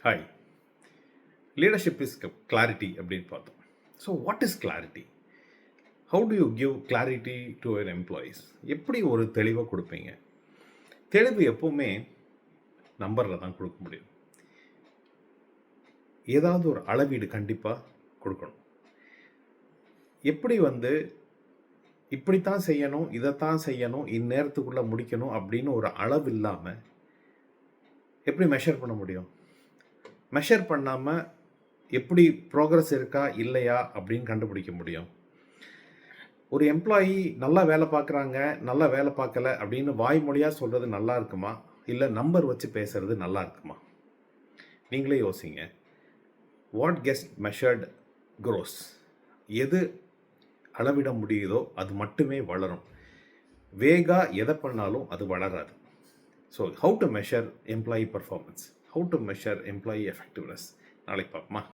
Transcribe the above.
Hi. Leadership is clarity அப்படின்னு பார்த்தோம். So what is clarity? How to you give clarity to your employees? எப்படி ஒரு தெளிவாக கொடுப்பீங்க? தெளிவு எப்போவுமே நம்பரில் தான் கொடுக்க முடியும். ஏதாவது ஒரு அளவீடு கண்டிப்பாக கொடுக்கணும். எப்படி இப்படித்தான் செய்யணும், இதைத்தான் செய்யணும், இந்நேரத்துக்குள்ளே முடிக்கணும் அப்படின்னு ஒரு அளவு இல்லாமல் எப்படி மெஷர் பண்ண முடியும்? மெஷர் பண்ணாமல் எப்படி ப்ரோக்ரஸ் இருக்கா இல்லையா அப்படின்னு கண்டுபிடிக்க முடியும்? ஒரு எம்ப்ளாயி நல்லா வேலை பார்க்குறாங்க, நல்லா வேலை பார்க்கல அப்படின்னு வாய்மொழியாக சொல்கிறது நல்லா இருக்குமா, இல்லை நம்பர் வச்சு பேசுகிறது நல்லா இருக்குமா? நீங்களே யோசிங்க. What gets measured grows. எது அளவிட முடியுதோ அது மட்டுமே வளரும். வேகா எதை பண்ணாலும் அது வளராது. So how to measure employee performance, how to measure employee effectiveness, நாளைக்கு பார்ப்போமா?